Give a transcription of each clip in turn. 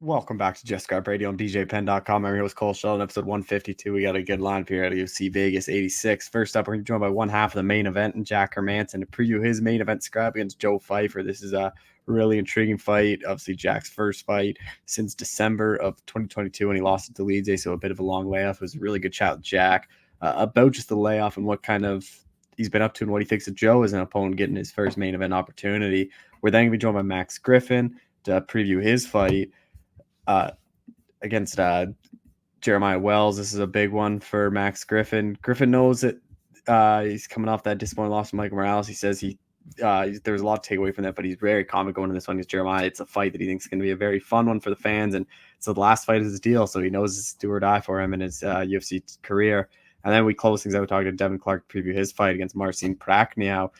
Welcome back to Just Scrap Radio on DJPen.com. I'm here with Cole Shelton, episode 152. We got a good lineup here at UFC Vegas 86. First up, we're joined by one half of the main event, and Jack Hermansson to preview his main event scrap against Joe Pfeiffer. This is a really intriguing fight. Obviously, Jack's first fight since December of 2022 when he lost to Delize, so a bit of a long layoff. It was a really good chat with Jack about just the layoff and what kind of he's been up to and what he thinks of Joe as an opponent getting his first main event opportunity. We're then going to be joined by Max Griffin to preview his fight against Jeremiah Wells. This is a big one for Max Griffin. Griffin knows that he's coming off that disappointing loss to Michael Morales. He says there's a lot to take away from that, but he's very confident going into this one against Jeremiah. It's a fight that he thinks is going to be a very fun one for the fans, and it's the last fight of his deal, so he knows it's do or die for him in his UFC career. And then we close things out talking to Devin Clark to preview his fight against Marcin Prachnio.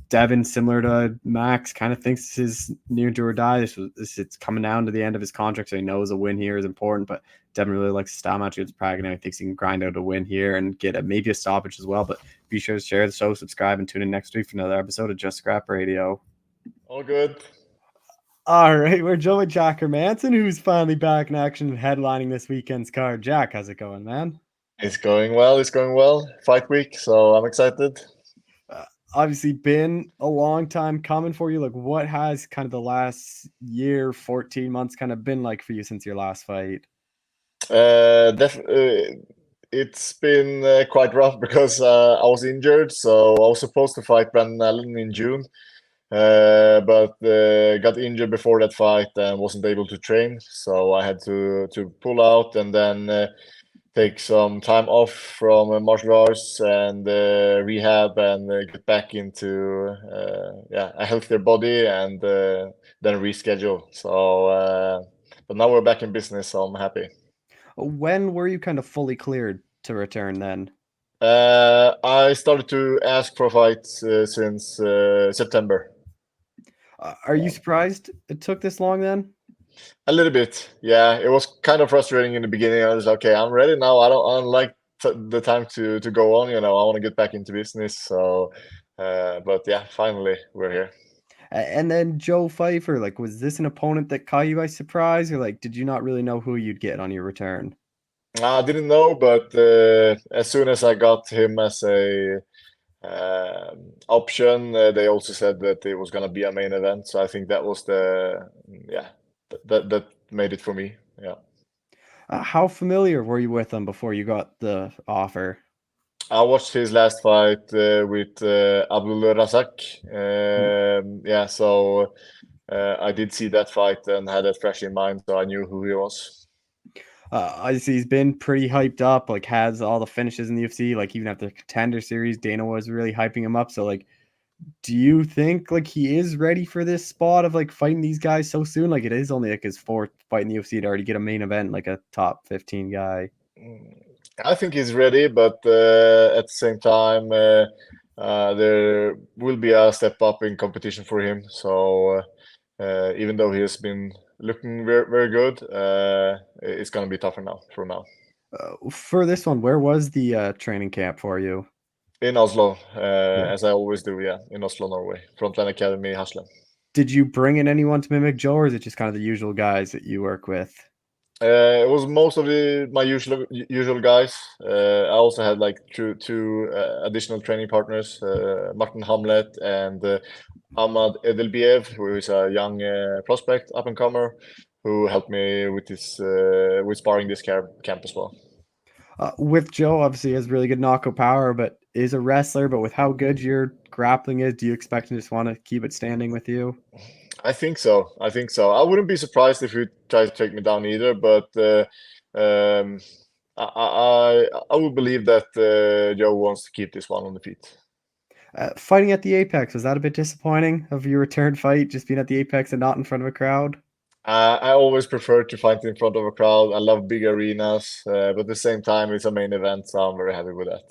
Devin, similar to Max, kind of thinks this is near do or die. It's coming down to the end of his contract, so he knows a win here is important. But Devin really likes the style match against Prachnio. He thinks he can grind out a win here and get maybe a stoppage as well. But be sure to share the show, subscribe, and tune in next week for another episode of Just Scrap Radio. All good. All right, we're joined with Jack Hermansson, who's finally back in action and headlining this weekend's card. Jack, how's it going, man? It's going well. Fight week, so I'm excited. Obviously been a long time coming for you. Like, what has kind of the last year, 14 months kind of been like for you since your last fight? It's been quite rough because I was injured, so I was supposed to fight Brandon Allen in June, but got injured before that fight and wasn't able to train, so I had to pull out and then take some time off from martial arts and rehab and get back into a healthier body and then reschedule. So, but now we're back in business, so I'm happy. When were you kind of fully cleared to return then? I started to ask for fights since September. Are you surprised it took this long then? A little bit, yeah. It was kind of frustrating in the beginning. I was like, okay, I'm ready now. I don't like the time to go on. I want to get back into business. So, but yeah, finally we're here. And then Joe Pfeiffer, like, was this an opponent that caught you by surprise, or like, did you not really know who you'd get on your return? I didn't know, but as soon as I got him as a option, they also said that it was gonna be a main event. So I think that was that made it for me. Yeah. How familiar were you with him before you got the offer? I watched his last fight with Abdul Razak. So I did see that fight and had it fresh in mind, so I knew who he was. I see he's been pretty hyped up, like has all the finishes in the UFC, like even after the Contender Series, Dana was really hyping him up. So like, do you think like he is ready for this spot of like fighting these guys so soon? Like it is only like his fourth fight in the UFC to already get a main event, like a top 15 guy. I think he's ready, but at the same time, there will be a step up in competition for him. So even though he has been looking very, very good, it's going to be tougher now for now. For this one, where was the training camp for you? In Oslo, as I always do, in Oslo, Norway, Frontline Academy, Hasle. Did you bring in anyone to mimic Joe, or is it just kind of the usual guys that you work with? It was most of my usual guys. I also had like two additional training partners, Martin Hamlet and Ahmad Edelbiev, who is a young prospect, up and comer, who helped me with this with sparring this camp as well. With Joe, obviously, he has really good knockout power, but is a wrestler. But with how good your grappling is, do you expect him to just want to keep it standing with you? I think so. I wouldn't be surprised if he tries to take me down either, but I would believe that Joe wants to keep this one on the feet. Fighting at the Apex, was that a bit disappointing of your return fight, just being at the Apex and not in front of a crowd? I always prefer to fight in front of a crowd. I love big arenas, but at the same time, it's a main event, so I'm very happy with that.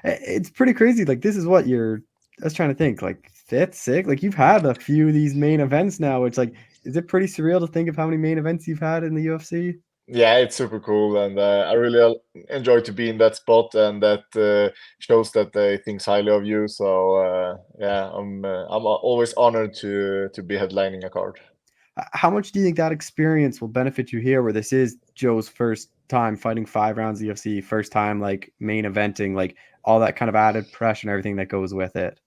It's pretty crazy. Like, this is what I was trying to think, like, that's sick. Like, you've had a few of these main events now. It's like, is it pretty surreal to think of how many main events you've had in the UFC? Yeah, it's super cool, and I really enjoy to be in that spot, and that shows that they think highly of you. So I'm always honored to be headlining a card. How much do you think that experience will benefit you here, where this is Joe's first time fighting 5 rounds of UFC, first time like main eventing, like all that kind of added pressure and everything that goes with it?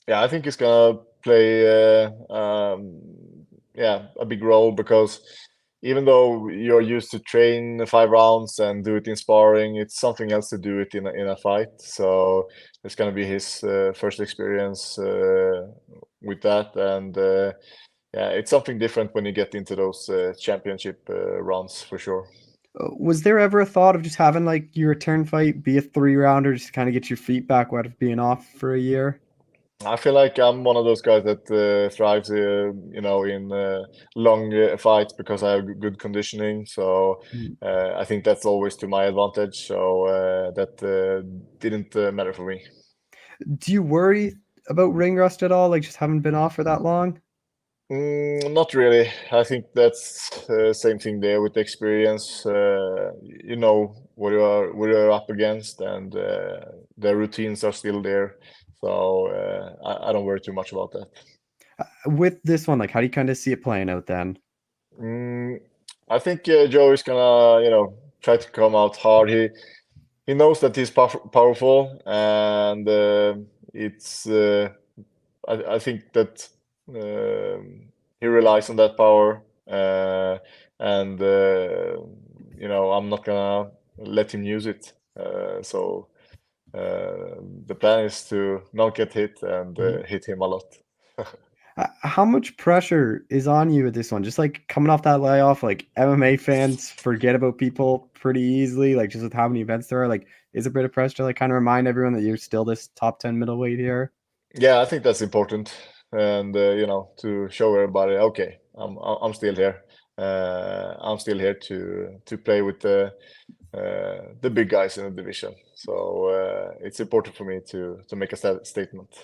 Yeah, I think it's gonna play a big role because even though you're used to train 5 rounds and do it in sparring, it's something else to do it in a fight. So it's gonna be his first experience with that, and yeah, it's something different when you get into those championship rounds for sure. Was there ever a thought of just having like your return fight be a 3 rounder just to kind of get your feet back wet of being off for a year? I feel like I'm one of those guys that thrives, in long fights because I have good conditioning. So Mm. I think that's always to my advantage. So that didn't matter for me. Do you worry about ring rust at all? Like just haven't been off for that long? Not really. I think that's same thing there with the experience. You know what you're up against, and the routines are still there. So I don't worry too much about that. With this one, like how do you kind of see it playing out then? Mm, I think Joe is gonna, try to come out hard. He knows that he's powerful, and it's. I think that he relies on that power, and I'm not gonna let him use it. So the plan is to not get hit and hit him a lot. How much pressure is on you with this one? Just like coming off that layoff, like MMA fans forget about people pretty easily, like just with how many events there are. Like, is a bit of pressure to like kind of remind everyone that you're still this top 10 middleweight here? Yeah, I think that's important, and to show everybody, okay, I'm still here. I'm still here to play with the big guys in the division. So it's important for me to make a statement.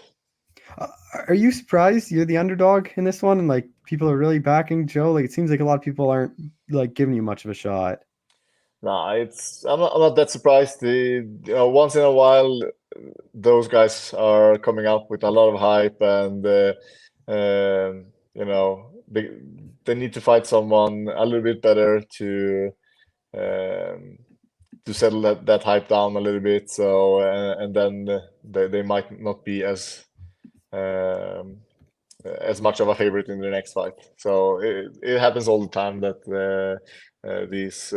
Uh, are you surprised you're the underdog in this one and like people are really backing Joe? Like, it seems like a lot of people aren't like giving you much of a shot. Nah, I'm not that surprised. Once in a while, those guys are coming up with a lot of hype, and they need to fight someone a little bit better um, to settle that hype down a little bit. So and then they might not be um, as much of a favorite in the next fight. So it happens all the time that these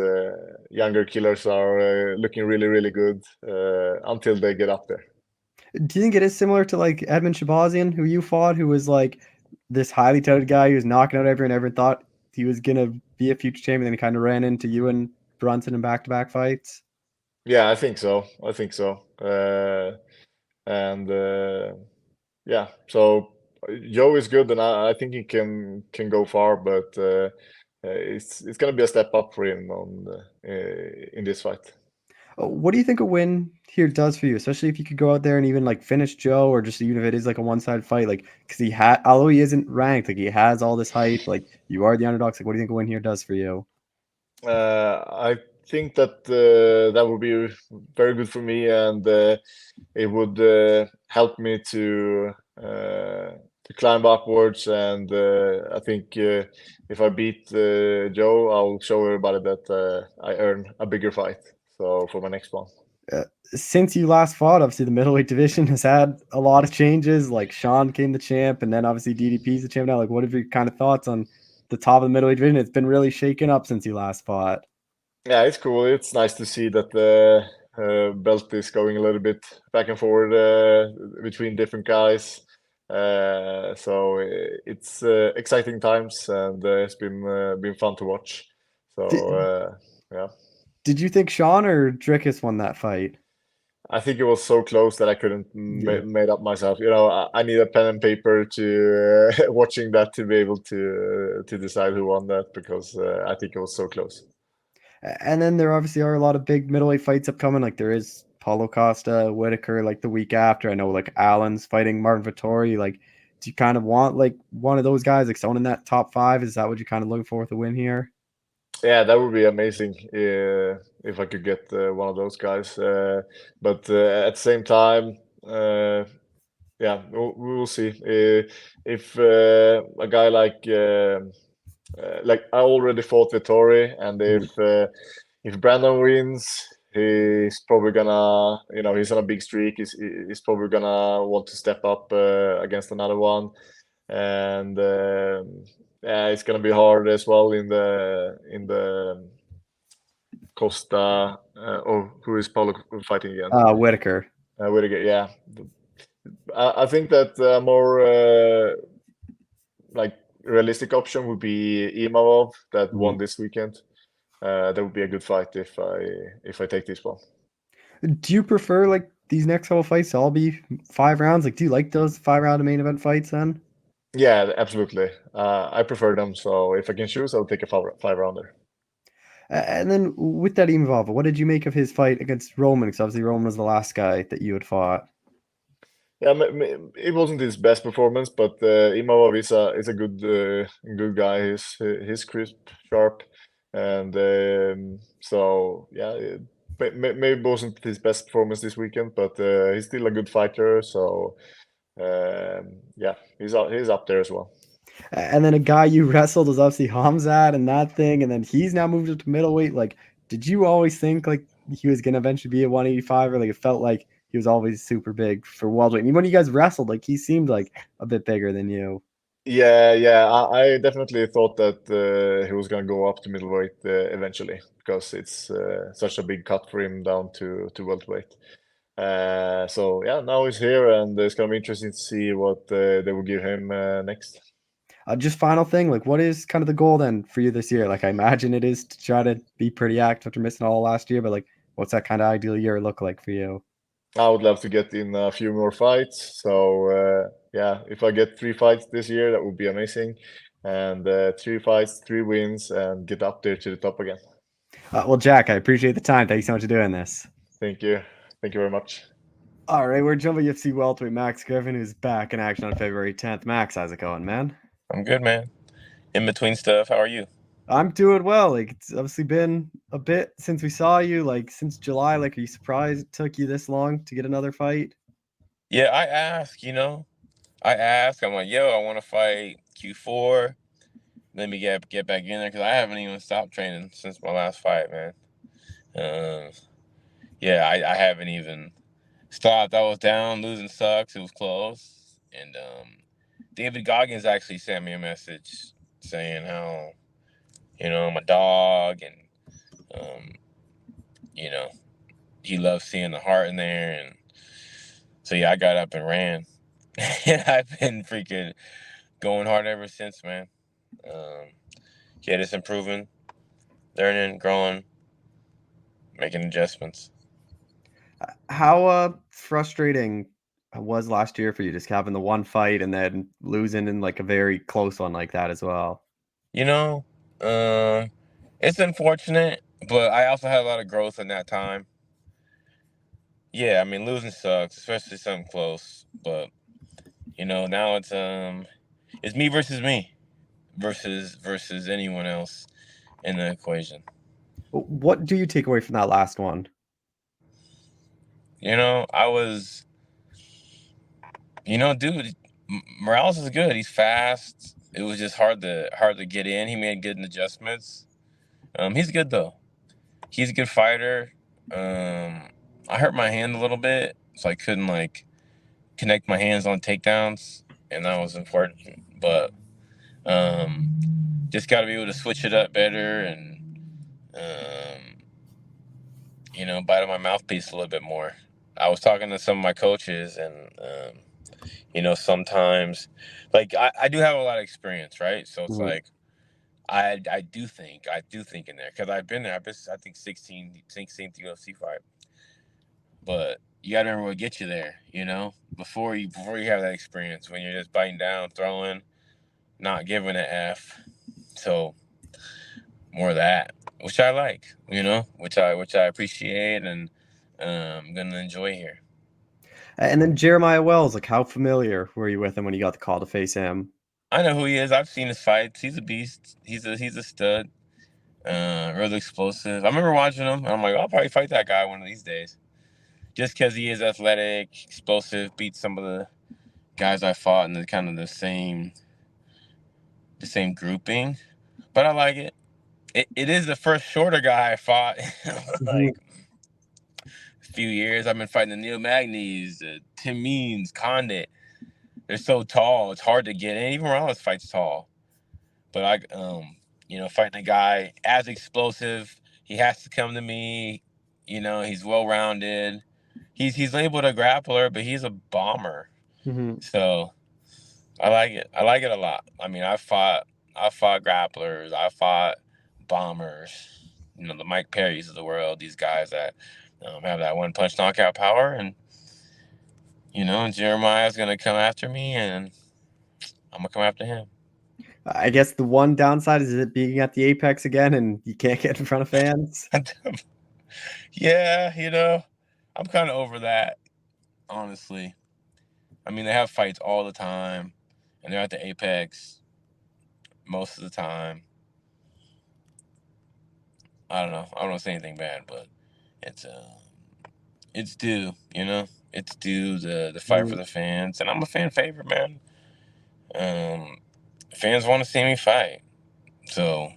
younger killers are looking really, really good until they get up there. Do you think it is similar to like Edmund Shabazian, who you fought, who was like this highly touted guy who was knocking out everyone, everyone thought he was gonna be a future champion, then he kind of ran into you and Brunson in back-to-back fights? Yeah, I think so. I think so. And yeah, so Joe is good, and I think he can go far, but it's gonna be a step up for him in this fight. What do you think a win here does for you, especially if you could go out there and even like finish Joe, or just even if it is like a one-sided fight, like because he had, although he isn't ranked, like he has all this hype, like you are the underdogs. Like, what do you think a win here does for you? I think that that would be very good for me, and it would help me to climb upwards. And I think if I beat Joe, I'll show everybody that I earn a bigger fight. So for my next one. Uh, since you last fought, obviously the middleweight division has had a lot of changes. Like Sean became the champ, and then obviously DDP's the champ now. Like, what are your kind of thoughts on the top of the middleweight division? It's been really shaken up since you last fought. Yeah, it's cool. It's nice to see that the belt is going a little bit back and forward between different guys. So it's exciting times, and it's been fun to watch. So Did, yeah, did you think Sean or Drickus won that fight? I think it was so close that I couldn't Yeah. made up myself. I need a pen and paper to watching that to be able to decide who won that because I think it was so close. And then there obviously are a lot of big middleweight fights upcoming. Like there is Paulo Costa, Whitaker, like the week after. I know like Allen's fighting Martin Vittori. Like, do you kind of want like one of those guys, like someone in that top five? Is that what you're kind of looking for with a win here? Yeah, that would be amazing if I could get one of those guys. But at the same time, yeah, we will see. If a guy like Like I already fought Vittori, and if Brandon wins, he's probably gonna, he's on a big streak. He's probably gonna want to step up against another one, and yeah, it's gonna be hard as well in the Costa. Oh, who is Paulo fighting again? Whitaker. Whittaker, yeah. I think that more like realistic option would be Imavov that won Mhm. this weekend. That would be a good fight if I take this one. Do you prefer like these next couple fights to all be 5 rounds? Like, do you like those 5 round main event fights then? Yeah, absolutely. I prefer them. So if I can choose, I'll take a five rounder. And then with that Imavov, what did you make of his fight against Roman? Because obviously Roman was the last guy that you had fought. Yeah, it wasn't his best performance, but Imavov is a good guy. He's crisp, sharp, and so yeah, maybe wasn't his best performance this weekend, but he's still a good fighter. So yeah, he's up there as well. And then a guy you wrestled was obviously Hamzat and that thing, and then he's now moved up to middleweight. Like, did you always think like he was gonna eventually be a 185, or like it felt like he was always super big for welterweight? And when you guys wrestled, like he seemed like a bit bigger than you. Yeah. I definitely thought that he was gonna go up to middleweight eventually because it's such a big cut for him down to welterweight. So yeah, now he's here, and it's gonna be interesting to see what they will give him next. Just final thing, like what is kind of the goal then for you this year? Like I imagine it is to try to be pretty active after missing all last year, but like what's that kind of ideal year look like for you? I would love to get in a few more fights. So yeah, if I get 3 fights this year, that would be amazing. And 3 fights, 3 wins, and get up there to the top again. Well, Jack, I appreciate the time. Thank you so much for doing this. Thank you. Thank you very much. All right, we're jumping UFC welterweight Max Griffin, who's back in action on February 10th. Max, how's it going, man? I'm good, man. In between stuff, how are you? I'm doing well. Like it's obviously been a bit since we saw you, like since July. Like, are you surprised it took you this long to get another fight? Yeah, I ask. I'm like, yo, I want to fight Q4. Let me get back in there because I haven't even stopped training since my last fight, man. Um, yeah, I haven't even stopped. I was down, losing sucks. It was close, and David Goggins actually sent me a message saying how I'm a dog, and um, you know he loves seeing the heart in there, and so yeah, I got up and ran. And I've been freaking going hard ever since, man. Um, yeah, just improving, learning, growing, making adjustments. How frustrating was last year for you, just having the one fight and then losing in like a very close one like that as well? You know, um, it's unfortunate, but I also had a lot of growth in that time. Yeah, I mean, losing sucks, especially something close. But now it's me versus anyone else in the equation. What do you take away from that last one? I was, dude, Morales is good. He's fast. It was just hard to get in. He made good adjustments. He's good though. He's a good fighter. I hurt my hand a little bit, so I couldn't like connect my hands on takedowns, and that was important. But um, just got to be able to switch it up better and um, bite on my mouthpiece a little bit more. I was talking to some of my coaches, and sometimes, like I do have a lot of experience, right? So it's Mhm. like I do think in there because I've been there. I've been, I think 16th UFC fight, but you got to remember what gets you there. Before you have that experience when you're just biting down, throwing, not giving an F. So more of that, which I like, which I appreciate and I'm gonna enjoy here. And then Jeremiah Wells, like how familiar were you with him when you got the call to face him? I know who he is. I've seen his fights. He's a beast. He's a stud. Really explosive. I remember watching him. And I'm like, I'll probably fight that guy one of these days. Just because he is athletic, explosive, beats some of the guys I fought in the kind of the same grouping. but I like it. It is the first shorter guy I fought like a few years. I've been fighting the Neil Magnies, Tim Means, Condit. They're so tall, it's hard to get in. Even Morales fights tall. But fighting a guy as explosive, he has to come to me. He's well-rounded. He's labeled a grappler, but he's a bomber. So I like it. I like it a lot. I mean, I fought grapplers. I fought bombers. The Mike Perrys of the world. These guys that have that one-punch knockout power, and Jeremiah's gonna come after me, and I'm gonna come after him. I guess the one downside is it being at the Apex again, and you can't get in front of fans. Yeah, I'm kind of over that, honestly. I mean, they have fights all the time, and they're at the Apex most of the time. I don't know. I don't want to say anything bad, but it's due. It's due the fight for the fans, and I'm a fan favorite, man. Fans want to see me fight, so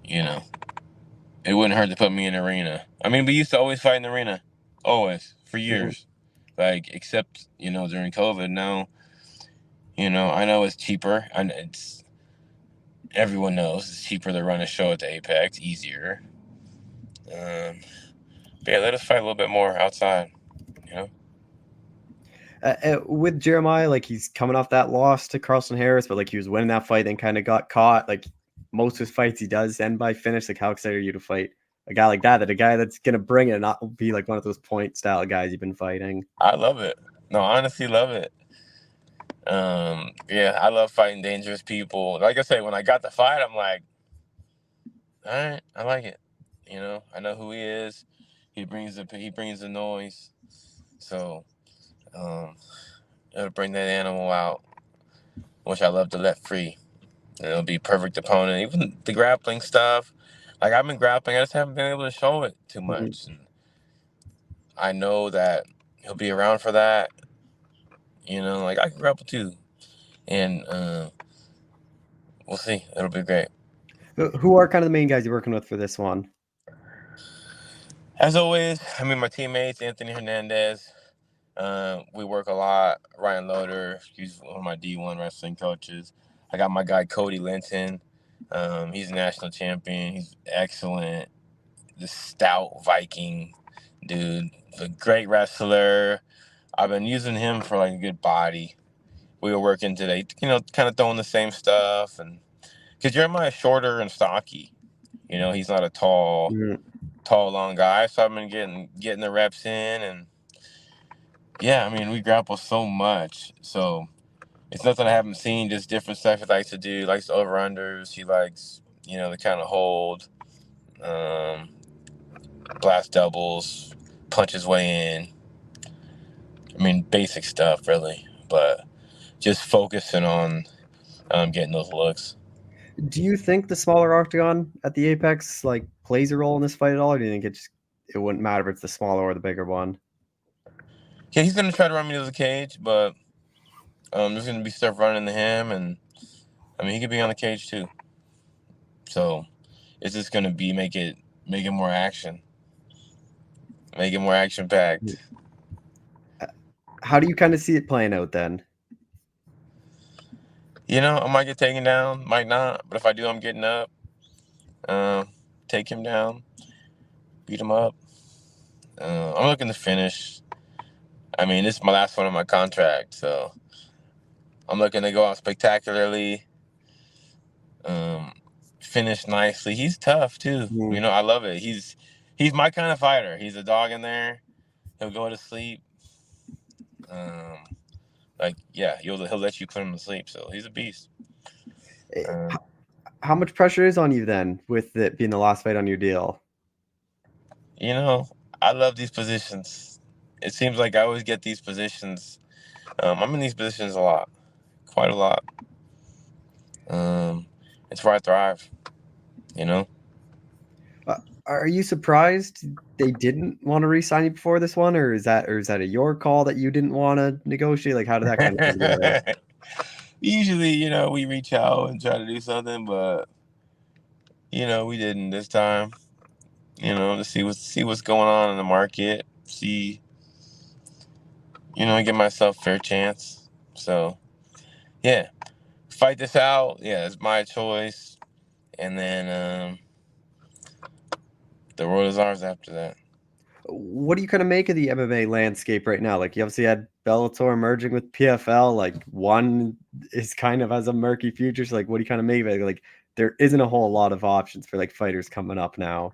it wouldn't hurt to put me in the arena. I mean, we used to always fight in the arena, always for years. Like, except during COVID. Now, I know it's cheaper, and everyone knows it's cheaper to run a show at the Apex, easier. But yeah, let us fight a little bit more outside. With Jeremiah, like, he's coming off that loss to Carlson Harris, but like he was winning that fight, then kind of got caught. Like, most of his fights, he does end by finish. Like, how excited are you to fight a guy like that? That a guy that's gonna bring it and not be like one of those point style guys you've been fighting. I love it. No, I honestly love it. Yeah, I love fighting dangerous people. Like I say, when I got the fight, I'm like, all right, I like it. I know who he is. He brings the noise. So, it'll bring that animal out, which I love to let free. And it'll be perfect opponent. Even the grappling stuff. Like, I've been grappling, I just haven't been able to show it too much. And I know that he'll be around for that. Like, I can grapple too. And we'll see. It'll be great. Who are kind of the main guys you're working with for this one? As always, my teammates, Anthony Hernandez. We work a lot. Ryan Loader, he's one of my D1 wrestling coaches. I got my guy Cody Linton. He's a national champion. He's excellent. The stout Viking dude. A great wrestler. I've been using him for like a good body. We were working today, kind of throwing the same stuff, and because Jeremiah's shorter and stocky, he's not a tall, long guy. So I've been getting the reps in, and yeah, we grapple so much, so it's nothing I haven't seen. Just different stuff he likes to do. He likes the over-unders. He likes, the kind of hold, blast doubles, punch his way in. Basic stuff, really. But just focusing on getting those looks. Do you think the smaller octagon at the Apex like plays a role in this fight at all, or do you think it wouldn't matter if it's the smaller or the bigger one? Yeah, he's gonna try to run me to the cage, but there's gonna be stuff running to him, and he could be on the cage too. So it's just gonna be make it more action, make it more action packed. How do you kind of see it playing out then? I might get taken down, might not, but if I do, I'm getting up, take him down, beat him up. I'm looking to finish. This is my last one on my contract, so I'm looking to go out spectacularly, finish nicely. He's tough too. I love it. He's my kind of fighter. He's a dog in there. He'll go to sleep. He'll let you put him to sleep. So he's a beast. How much pressure is on you then, with it being the last fight on your deal? I love these positions. It seems like I always get these positions. I'm in these positions a lot, quite a lot. It's where I thrive. Are you surprised they didn't want to re-sign you before this one, or is that your call that you didn't want to negotiate? Like, how did that kind of come together? usually, we reach out and try to do something, but we didn't this time. To see what's going on in the market, see, give myself a fair chance. So yeah, fight this out. Yeah, it's my choice, and then the world is ours after that. What do you kind of make of the MMA landscape right now? Like, you obviously had Bellator merging with PFL. Like, one is kind of has a murky future. So, like, what do you kind of make of it? Like, there isn't a whole lot of options for like fighters coming up now.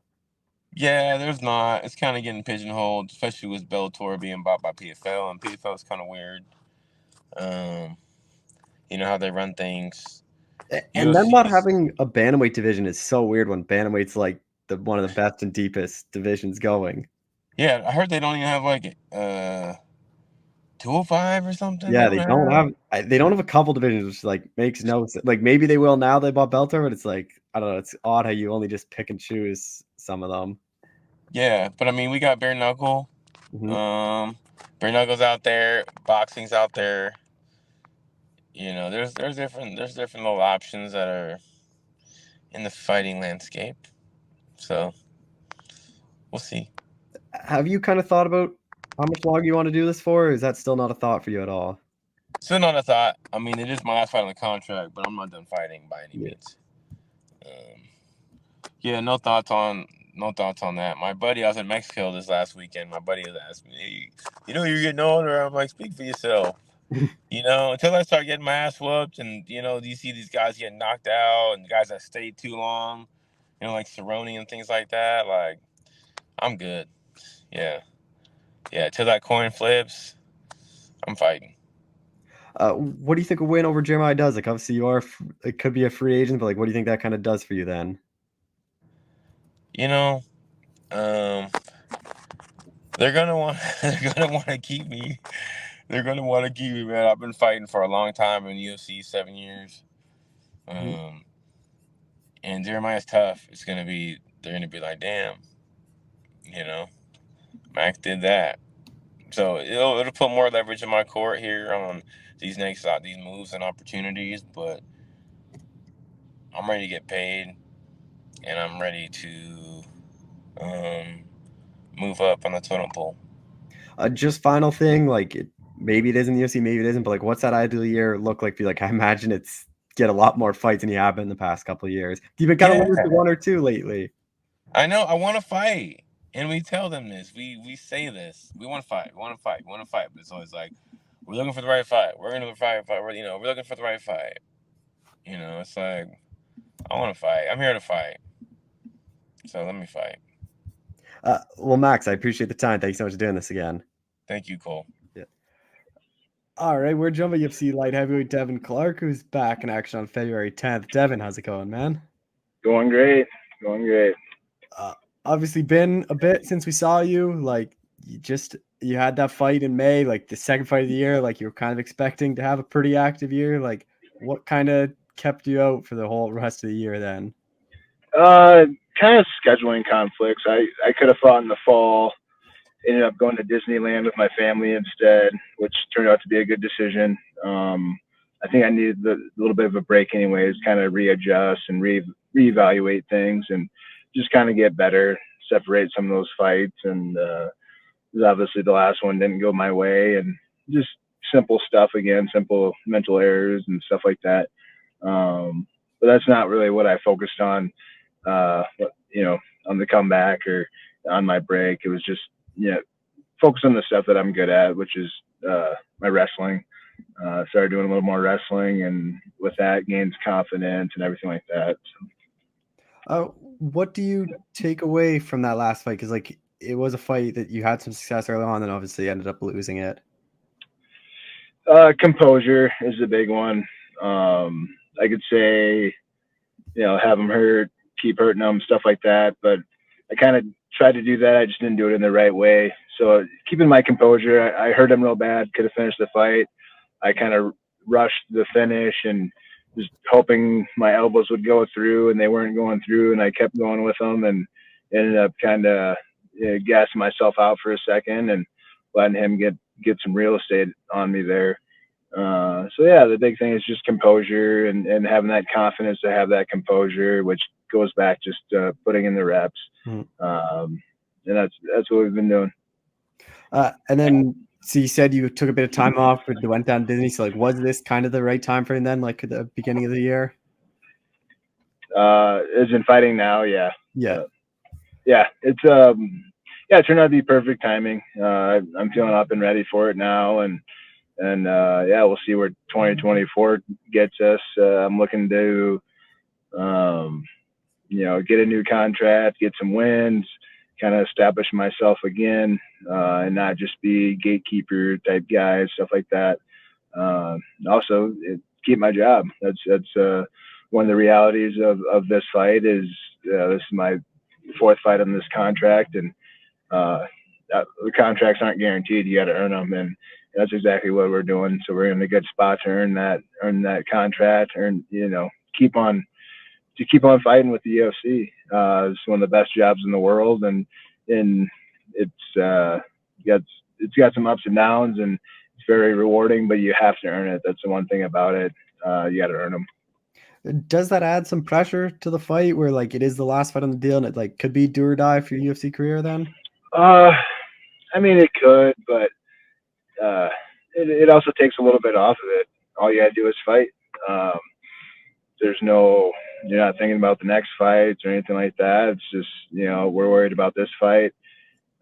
Yeah, there's not. It's kind of getting pigeonholed, especially with Bellator being bought by PFL, and PFL is kind of weird. How they run things. And then not UFC's. having a bantamweight division is so weird when bantamweight's like one of the best and deepest divisions going. Yeah, I heard they don't even have like 205 or something. Yeah, they don't have a couple divisions, which like makes no sense. Like, maybe they will now they bought Bellator, but it's like, I don't know, it's odd how you only just pick and choose some of them. Yeah, but I mean, we got bare knuckle. Mhm. Bare knuckle's out there. Boxing's out there. There's different little options that are in the fighting landscape. So we'll see. Have you kind of thought about how much longer you want to do this for, or is that still not a thought for you at all? Still not a thought. I mean, it is my last fight on the contract, but I'm not done fighting by any Yeah. means. Yeah, no thoughts on that. My buddy, I was in Mexico this last weekend. My buddy has asked me, hey, you're getting older. I'm like, speak for yourself. Until I start getting my ass whooped, and you see these guys getting knocked out, and guys that stayed too long, like Cerrone and things like that. Like, I'm good. Yeah. Till that coin flips, I'm fighting. What do you think a win over Jeremiah does? Like, obviously it could be a free agent, but like, what do you think that kind of does for you then? They're gonna want to keep me. They're gonna want to keep me, man. I've been fighting for a long time in UFC, 7 years. And Jeremiah's tough. They're gonna be like, damn, Max did that. So it'll put more leverage in my court here on these moves and opportunities. But I'm ready to get paid, and I'm ready to move up on the totem pole. Just final thing, like, maybe it is in the UFC, maybe it isn't, but like, what's that ideal year look like for you? Like, I imagine it's get a lot more fights than you have been in the past couple of years. You've been kind of limited to one or two lately. I know. I want to fight, and we tell them this. We say this. We want to fight. We want to fight. We want to fight. But it's always like, we're looking for the right fight. We're gonna fight. We're looking for the right fight. It's like, I want to fight. I'm here to fight. So let me fight. Well, Max, I appreciate the time. Thank you so much for doing this again. Thank you, Cole. Yeah. All right, we're jumping UFC light heavyweight Devin Clark, who's back in action on February 10th. Devin, how's it going, man? Going great. Obviously been a bit since we saw you. Like, you had that fight in May, like the second fight of the year. Like, you were kind of expecting to have a pretty active year. Like, what kind of kept you out for the whole rest of the year then? Kind of scheduling conflicts. I could have fought in the fall. Ended up going to Disneyland with my family instead, which turned out to be a good decision. I think I needed a little bit of a break anyways, kind of readjust and reevaluate things and just kind of get better, separate some of those fights. And obviously the last one didn't go my way, and just simple stuff again, simple mental errors and stuff like that. But that's not really what I focused on, on the comeback or on my break. It was just, focus on the stuff that I'm good at, which is my wrestling. Started doing a little more wrestling, and with that gained confidence and everything like that. So. What do you take away from that last fight? Because like, it was a fight that you had some success early on, and obviously ended up losing it. Composure is the big one. I could say, have them hurt, keep hurting them, stuff like that. But I kind of tried to do that. I just didn't do it in the right way. So keeping my composure, I hurt him real bad, could have finished the fight. I kind of rushed the finish and just hoping my elbows would go through, and they weren't going through, and I kept going with them and ended up kind of gassing myself out for a second and letting him get some real estate on me there. So yeah, the big thing is just composure and having that confidence to have that composure, which goes back just putting in the reps. And that's what we've been doing. And then, so you said you took a bit of time off, but you went down to Disney. So like, was this kind of the right time frame then, like at the beginning of the year? As in fighting now, yeah. Yeah. It's it turned out to be perfect timing. I'm feeling up and ready for it now, and we'll see where 2024 gets us. I'm looking to get a new contract, get some wins, kind of establish myself again, and not just be gatekeeper type guy, stuff like that. Also, keep my job. That's one of the realities of this fight is this is my fourth fight on this contract, and the contracts aren't guaranteed. You got to earn them, and that's exactly what we're doing. So we're in a good spot to earn that contract, keep on fighting with the UFC. It's one of the best jobs in the world, and it's got some ups and downs, and it's very rewarding. But you have to earn it. That's the one thing about it. You got to earn them. Does that add some pressure to the fight, where like it is the last fight on the deal, and it like could be do or die for your UFC career then? I mean, it could, but it also takes a little bit off of it. All you got to do is fight. You're not thinking about the next fights or anything like that. It's just, we're worried about this fight.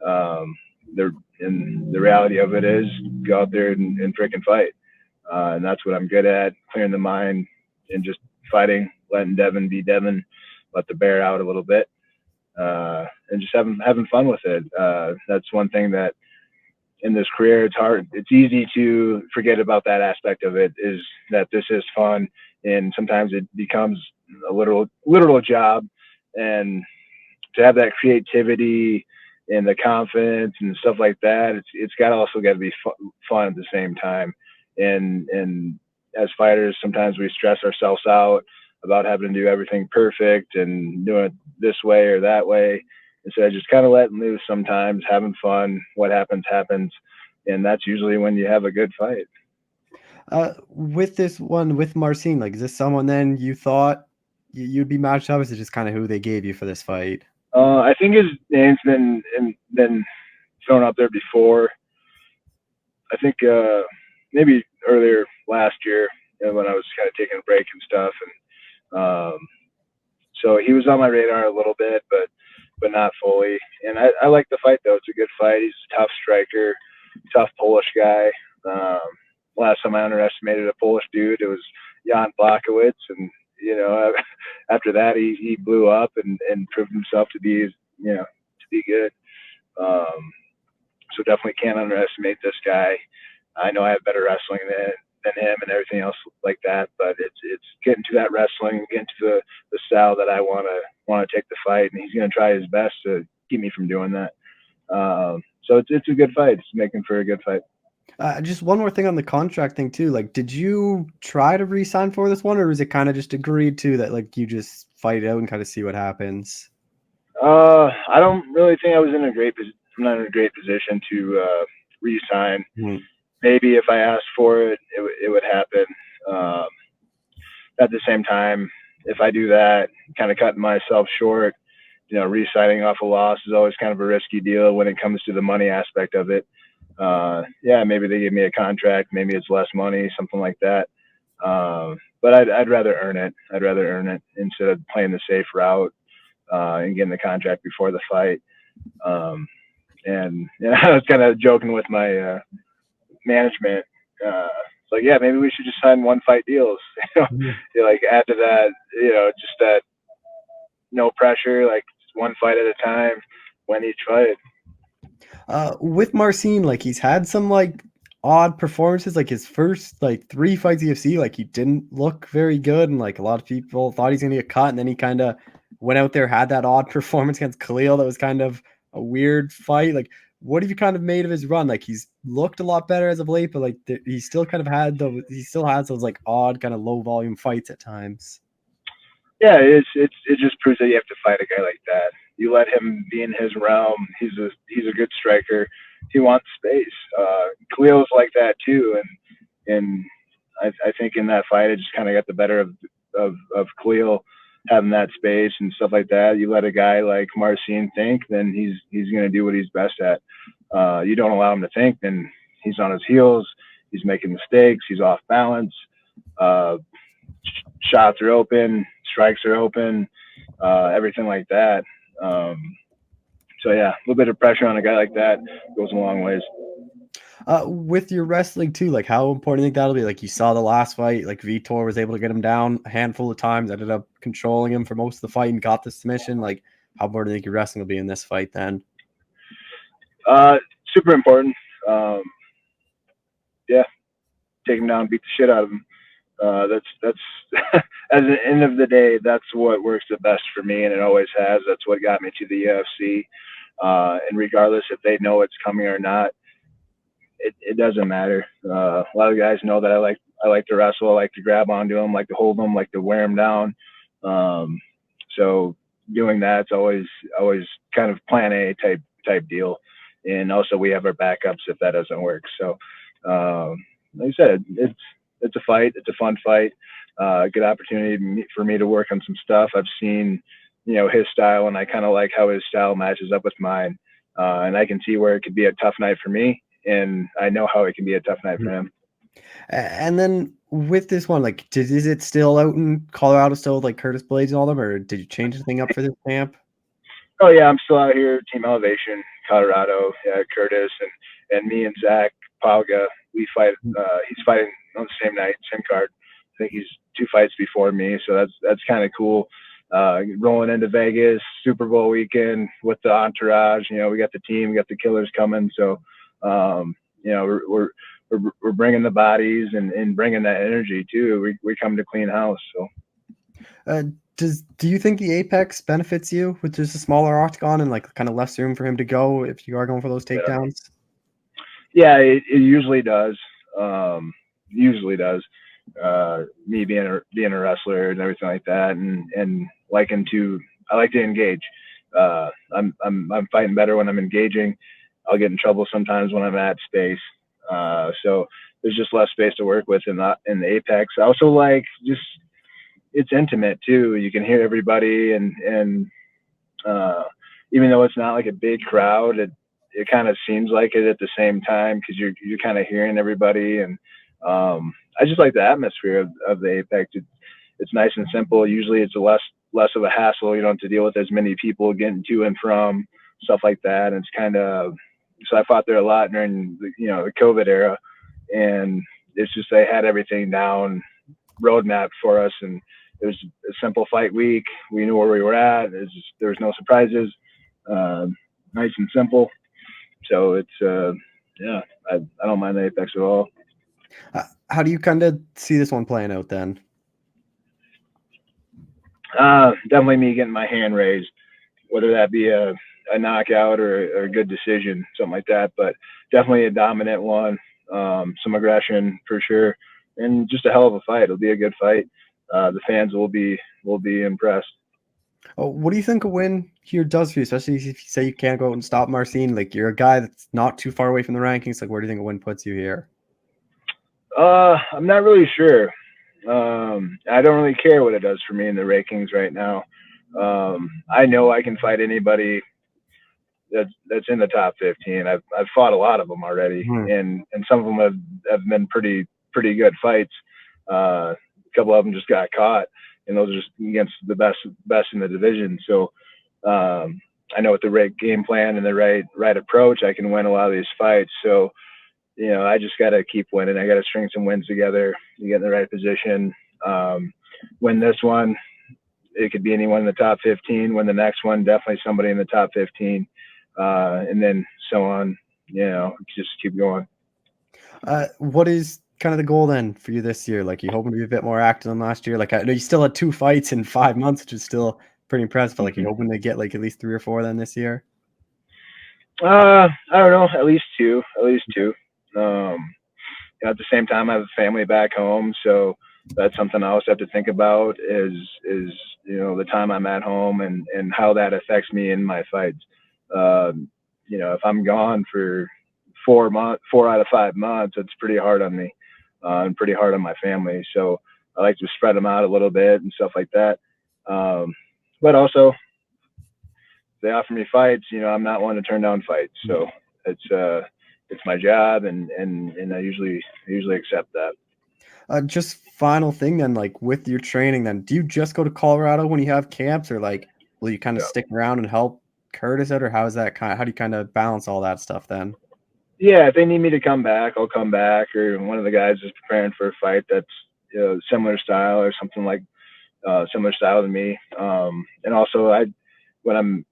The reality of it is go out there and freaking fight. And that's what I'm good at, clearing the mind and just fighting, letting Devin be Devin, let the bear out a little bit, and just having fun with it. That's one thing that in this career, it's hard. It's easy to forget about that aspect of it, is that this is fun. And sometimes it becomes a literal job, and to have that creativity and the confidence and stuff like that, it's got to be fun at the same time. And as fighters, sometimes we stress ourselves out about having to do everything perfect and doing it this way or that way. Instead of just kind of letting loose sometimes, having fun. What happens, happens. And that's usually when you have a good fight. With this one, with Marcin, like, is this someone then you thought you'd be matched up? Is it just kind of who they gave you for this fight? I think his name's been thrown up there before. I think maybe earlier last year, when I was kind of taking a break and stuff, and so he was on my radar a little bit, but not fully. And I like the fight though; it's a good fight. He's a tough striker, tough Polish guy. Last time I underestimated a Polish dude, it was Jan Blachowicz, and after that he blew up and proved himself to be good. So definitely can't underestimate this guy. I know I have better wrestling than him and everything else like that, but it's getting to that wrestling, getting to the style that I want to take the fight, and he's going to try his best to keep me from doing that. So it's a good fight. It's making for a good fight. Just one more thing on the contract thing too. Like, did you try to re-sign for this one, or was it kind of just agreed to that, like, you just fight it out and kind of see what happens? I don't really think I was in a great position to re-sign. Maybe if I asked for it, it would happen. At the same time, if I do that, kind of cutting myself short, re-signing off a loss is always kind of a risky deal when it comes to the money aspect of it. Maybe they give me a contract, maybe it's less money, something like that. But I'd rather earn it. I'd rather earn it instead of playing the safe route and getting the contract before the fight. And I was kind of joking with my management. It's like, maybe we should just sign one fight deals. Like add to that, just that no pressure, like just one fight at a time, win each fight. With Marcin, like, he's had some like odd performances, like his first like 3 fights UFC, like he didn't look very good, and like a lot of people thought he's gonna get cut, and then he kind of went out there, had that odd performance against Khalil that was kind of a weird fight. Like, what have you kind of made of his run? Like, he's looked a lot better as of late, but like he still kind of has those like odd kind of low volume fights at times. Yeah, it just proves that you have to fight a guy like that. You let him be in his realm. He's a good striker. He wants space. Khalil's like that too, and I think in that fight, it just kind of got the better of Khalil having that space and stuff like that. You let a guy like Marcin think, then he's going to do what he's best at. You don't allow him to think, then he's on his heels. He's making mistakes. He's off balance. Shots are open. Strikes are open. Everything like that. So yeah, a little bit of pressure on a guy like that goes a long ways. With your wrestling too, like how important do you think that'll be? Like you saw the last fight, like Vitor was able to get him down a handful of times, ended up controlling him for most of the fight and got the submission. Like how important do you think your wrestling will be in this fight then? Super important. Yeah, take him down, beat the shit out of him. That's at the end of the day, that's what works the best for me, and it always has. That's what got me to the UFC. And regardless if they know it's coming or not, it doesn't matter. A lot of guys know that I like to wrestle, I like to grab onto them, like to hold them, like to wear them down. So doing that's always kind of plan A type deal. And also we have our backups if that doesn't work. So like I said, it's a fight. It's a fun fight. Good opportunity for me to work on some stuff. I've seen, his style, and I kind of like how his style matches up with mine. And I can see where it could be a tough night for me, and I know how it can be a tough night for him. And then with this one, like, is it still out in Colorado still with like Curtis Blades and all them, or did you change anything up for this camp? Oh yeah, I'm still out here, Team Elevation, Colorado. Yeah, Curtis and me and Zach Pauga, we fight. He's fighting on the same night, same card. I think he's 2 fights before me, so that's kind of cool. Rolling into Vegas, Super Bowl weekend with the entourage. We got the team, we got the killers coming. So, we're bringing the bodies and bringing that energy too. We come to clean house. So, do you think the Apex benefits you with just a smaller octagon and like kind of less room for him to go if you are going for those takedowns? Yeah, it usually does. Me being a wrestler and everything like that, and I like to engage. I'm fighting better when I'm engaging. I'll get in trouble sometimes when I'm at space. So there's just less space to work with in the Apex. I also like it's intimate too. You can hear everybody, and even though it's not like a big crowd, it kind of seems like it at the same time because you're kind of hearing everybody. And I just like the atmosphere of the Apex. It's nice and simple. Usually it's less of a hassle. You don't have to deal with as many people getting to and from, stuff like that. And it's kind of, so I fought there a lot during the COVID era, and it's just, they had everything down, roadmap for us. And it was a simple fight week. We knew where we were at. There was no surprises, nice and simple. So it's, I don't mind the Apex at all. How do you kind of see this one playing out then? Definitely me getting my hand raised, whether that be a knockout or a good decision, something like that. But definitely a dominant one, some aggression for sure, and just a hell of a fight. It'll be a good fight. The fans will be impressed. Oh, what do you think a win here does for you, especially if you say you can't go out and stop Marcin? Like, you're a guy that's not too far away from the rankings. Like, where do you think a win puts you here? I'm not really sure. I don't really care what it does for me in the rankings right now. I know I can fight anybody that's in the top 15. I've fought a lot of them already, and some of them have been pretty good fights. A couple of them just got caught, and those are just against the best in the division. So I know with the right game plan and the right approach, I can win a lot of these fights. So I just got to keep winning. I got to string some wins together, get in the right position, win this one. It could be anyone in the top 15. Win the next one, definitely somebody in the top 15, and then so on. Just keep going. What is kind of the goal then for you this year? Like, you hoping to be a bit more active than last year? Like, I know you still had 2 fights in 5 months, which is still pretty impressive. But like, you hoping to get like at least 3 or 4 then this year? I don't know. At least two. At the same time, I have a family back home, so that's something I also have to think about is the time I'm at home and how that affects me in my fights. If I'm gone for 4 out of 5 months, it's pretty hard on me. and pretty hard on my family. So I like to spread them out a little bit and stuff like that. But also, if they offer me fights, I'm not one to turn down fights. So it's my job, and I usually accept that. Just final thing then, like with your training, then do you just go to Colorado when you have camps, or like will you kind of stick around and help Curtis out, or how do you kind of balance all that stuff then? Yeah, if they need me to come back, I'll come back, or one of the guys is preparing for a fight that's similar style or something like similar style to me. And also, when I'm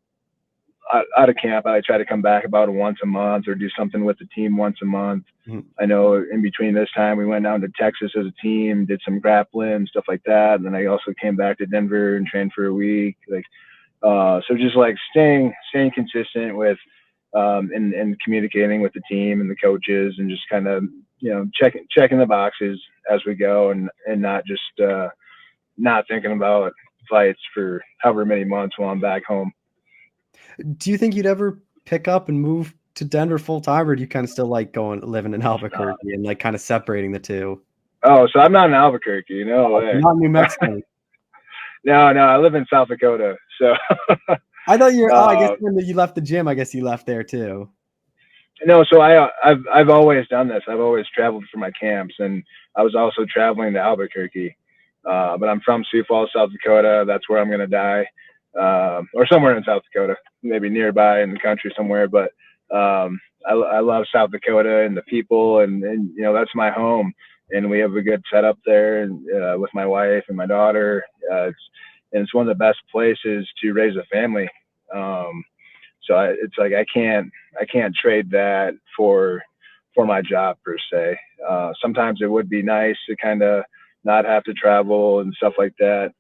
out of camp, I try to come back about once a month or do something with the team once a month. Mm-hmm. I know in between this time, we went down to Texas as a team, did some grappling, stuff like that. And then I also came back to Denver and trained for a week. So just like staying consistent with, and communicating with the team and the coaches, and just kind of, checking the boxes as we go, and not just, not thinking about fights for however many months while I'm back home. Do you think you'd ever pick up and move to Denver full time, or do you kind of still like living in Albuquerque and like kind of separating the two? Oh, so I'm not in Albuquerque, no way. Not New Mexico. No, I live in South Dakota. So I thought I guess when you left the gym, I guess you left there too. No, so I've always done this. I've always traveled for my camps, and I was also traveling to Albuquerque. But I'm from Sioux Falls, South Dakota. That's where I'm gonna die. Or somewhere in South Dakota, maybe nearby in the country somewhere. But I love South Dakota and the people, and that's my home, and we have a good setup there, and with my wife and my daughter. It's one of the best places to raise a family. So it's like I can't trade that for my job per se. Sometimes it would be nice to kind of not have to travel and stuff like that.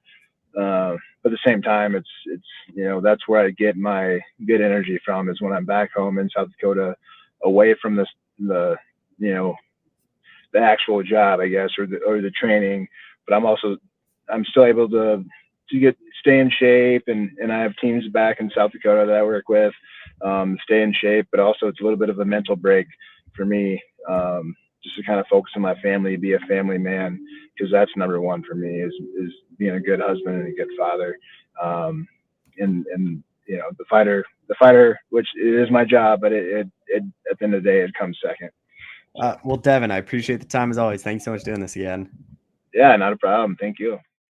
But at the same time, it's that's where I get my good energy from, is when I'm back home in South Dakota, away from the actual job, I guess, or the training. But I'm still able to stay in shape, and I have teams back in South Dakota that I work with, stay in shape. But also, it's a little bit of a mental break for me, just to kind of focus on my family, be a family man, because that's number one for me, is being a good husband and a good father. And the fighter, which is my job, but it at the end of the day, it comes second. Well, Devin, I appreciate the time as always. Thanks so much for doing this again. Yeah, not a problem. Thank you.